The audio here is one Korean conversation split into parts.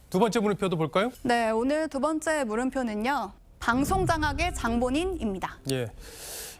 두 번째 물음표도 볼까요? 네, 오늘 두 번째 물음표는요. 방송장악의 장본인입니다. 예.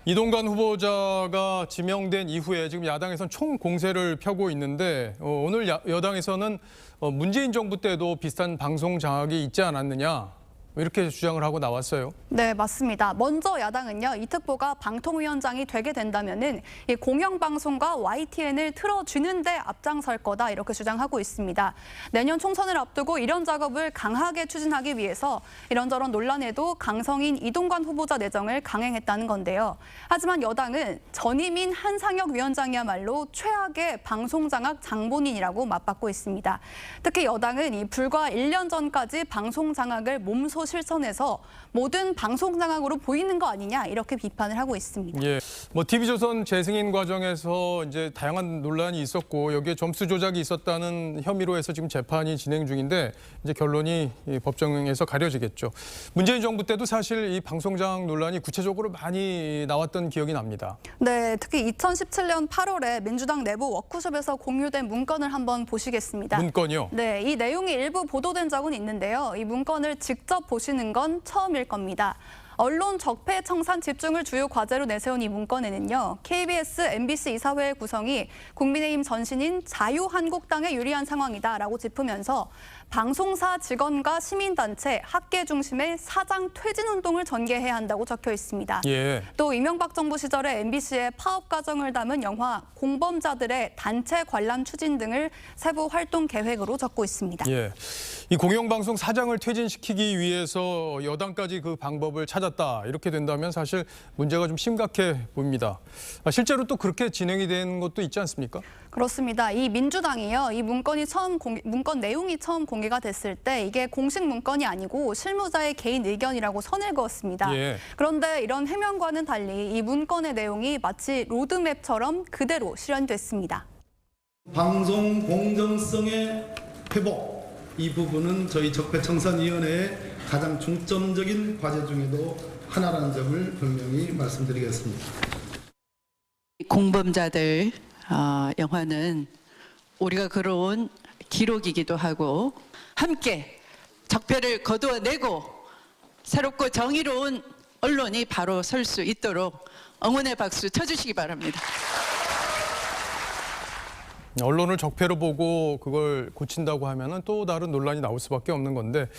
이동관 후보자가 지명된 이후에 지금 야당에서는 총공세를 펴고 있는데 오늘 여당에서는 문재인 정부 때도 비슷한 방송 장악이 있지 않았느냐 이렇게 주장을 하고 나왔어요. 네, 맞습니다. 먼저 야당은요, 이 특보가 방통위원장이 되게 된다면은 이 공영방송과 YTN을 틀어주는데 앞장설 거다 이렇게 주장하고 있습니다. 내년 총선을 앞두고 이런 작업을 강하게 추진하기 위해서 이런저런 논란에도 강성인 이동관 후보자 내정을 강행했다는 건데요. 하지만 여당은 전임인 한상혁 위원장이야말로 최악의 방송장악 장본인이라고 맞받고 있습니다. 특히 여당은 이 불과 1년 전까지 방송장악을 몸소 실천해서 모든 방송장악으로 보이는 거 아니냐 이렇게 비판을 하고 있습니다. 예, TV조선 재승인 과정에서 이제 다양한 논란이 있었고 여기에 점수 조작이 있었다는 혐의로 해서 지금 재판이 진행 중인데 이제 결론이 법정에서 가려지겠죠. 문재인 정부 때도 사실 이 방송장악 논란이 구체적으로 많이 나왔던 기억이 납니다. 네, 특히 2017년 8월에 민주당 내부 워크숍에서 공유된 문건을 한번 보시겠습니다. 문건이요? 네, 이 내용이 일부 보도된 적은 있는데요. 이 문건을 직접 보시는 건 처음일 겁니다. 언론 적폐 청산 집중을 주요 과제로 내세운 이 문건에는요. KBS, MBC 이사회의 구성이 국민의힘 전신인 자유한국당에 유리한 상황이다라고 짚으면서 방송사 직원과 시민단체, 학계 중심의 사장 퇴진 운동을 전개해야 한다고 적혀 있습니다. 예. 또 이명박 정부 시절에 MBC의 파업 과정을 담은 영화 공범자들의 단체 관람 추진 등을 세부 활동 계획으로 적고 있습니다. 예. 이 공영방송 사장을 퇴진시키기 위해서 여당까지 그 방법을 찾았다. 이렇게 된다면 사실 문제가 좀 심각해 보입니다. 실제로 또 그렇게 진행이 된 것도 있지 않습니까? 그렇습니다. 이 민주당이요. 이 문건 내용이 처음 공개가 됐을 때 이게 공식 문건이 아니고 실무자의 개인 의견이라고 선을 그었습니다. 예. 그런데 이런 해명과는 달리 이 문건의 내용이 마치 로드맵처럼 그대로 실현됐습니다. 방송 공정성의 회복, 이 부분은 저희 적폐청산위원회의 가장 중점적인 과제 중에도 하나라는 점을 분명히 말씀드리겠습니다. 공범자들 영화는 우리가 걸어온 기록이기도 하고 함께 적폐를 거두어내고 새롭고 정의로운 언론이 바로 설 수 있도록 응원의 박수 쳐주시기 바랍니다. 언론을 적폐로 보고 그걸 고친다고 하면은 또 다른 논란이 나올 수밖에 없는 건데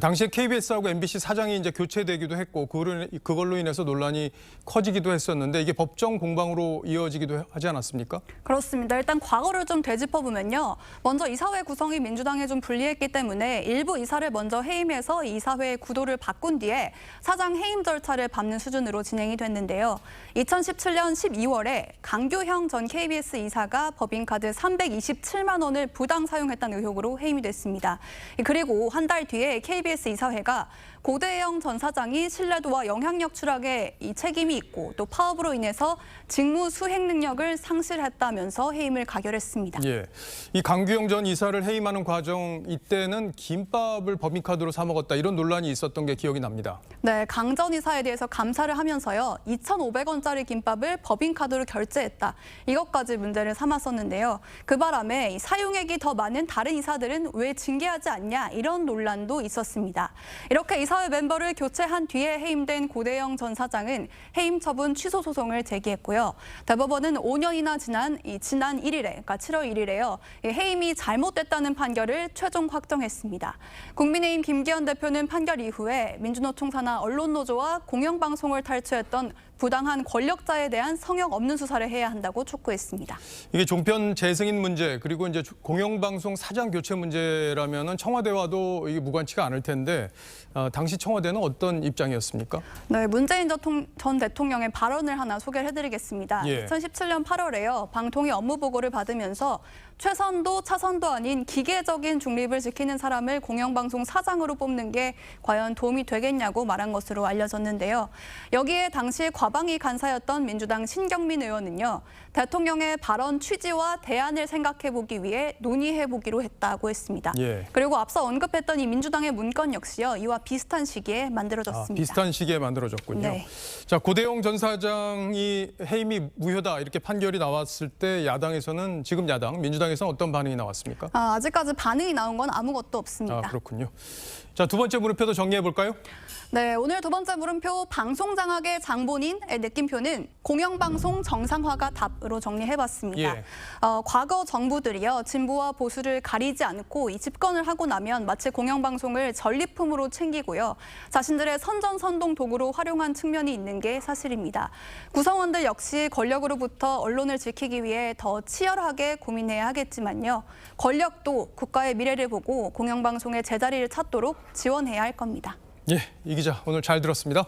당시에 KBS하고 MBC 사장이 이제 교체되기도 했고 그걸로 인해서 논란이 커지기도 했었는데 이게 법정 공방으로 이어지기도 하지 않았습니까? 그렇습니다. 일단 과거를 좀 되짚어보면요. 먼저 이사회 구성이 민주당에 좀 불리했기 때문에 일부 이사를 먼저 해임해서 이사회의 구도를 바꾼 뒤에 사장 해임 절차를 밟는 수준으로 진행이 됐는데요. 2017년 12월에 강규형 전 KBS 이사가 법인카드 327만 원을 부당 사용했다는 의혹으로 해임이 됐습니다. 그리고 한 달 뒤에 KBS 이사회가 고대영 전 사장이 신뢰도와 영향력 추락에 이 책임이 있고 또 파업으로 인해서 직무 수행 능력을 상실했다면서 해임을 가결했습니다. 예, 이 강규영 전 이사를 해임하는 과정 이때는 김밥을 법인카드로 사 먹었다 이런 논란이 있었던 게 기억이 납니다. 네, 강 전 이사에 대해서 감사를 하면서요. 2,500원짜리 김밥을 법인카드로 결제했다. 이것까지 문제를 삼았었는데요. 그 바람에 사용액이 더 많은 다른 이사들은 왜 징계하지 않냐 이런 논란도 있었습니다. 이렇게 이사회 멤버를 교체한 뒤에 해임된 고대영 전 사장은 해임 처분 취소 소송을 제기했고요. 대법원은 5년이나 지난 1일에, 그러니까 7월 1일에요. 해임이 잘못됐다는 판결을 최종 확정했습니다. 국민의힘 김기현 대표는 판결 이후에 민주노총 산하 언론노조와 공영방송을 탈취했던 부당한 권력자에 대한 성역 없는 수사를 해야 한다고 촉구했습니다. 이게 종편 재승인 문제 그리고 이제 공영방송 사장 교체 문제라면은 청와대와도 이게 무관치가 않을 텐데 당시 청와대는 어떤 입장이었습니까? 네, 문재인 전 대통령의 발언을 하나 소개를 해드리겠습니다. 예. 2017년 8월에요. 방통위 업무 보고를 받으면서 최선도 차선도 아닌 기계적인 중립을 지키는 사람을 공영방송 사장으로 뽑는 게 과연 도움이 되겠냐고 말한 것으로 알려졌는데요. 여기에 당시 과방위 간사였던 민주당 신경민 의원은요. 대통령의 발언 취지와 대안을 생각해보기 위해 논의해보기로 했다고 했습니다. 예. 그리고 앞서 언급했던 이 민주당의 문건 역시요. 이와 비슷한 시기에 만들어졌습니다. 비슷한 시기에 만들어졌군요. 네. 자, 고대영 전 사장이 해임이 무효다 이렇게 판결이 나왔을 때 야당에서는 지금 야당 민주당 입장에서는 어떤 반응이 나왔습니까? 아직까지 반응이 나온 건 아무것도 없습니다. 그렇군요. 자, 두 번째 물음표도 정리해 볼까요? 네, 오늘 두 번째 물음표 방송장악의 장본인의 느낌표는 공영방송 정상화가 답으로 정리해봤습니다. 예. 과거 정부들이요 진보와 보수를 가리지 않고 이 집권을 하고 나면 마치 공영방송을 전리품으로 챙기고요 자신들의 선전선동 도구로 활용한 측면이 있는 게 사실입니다. 구성원들 역시 권력으로부터 언론을 지키기 위해 더 치열하게 고민해야 하겠지만요 권력도 국가의 미래를 보고 공영방송의 제자리를 찾도록 지원해야 할 겁니다. 예, 이 기자 오늘 잘 들었습니다.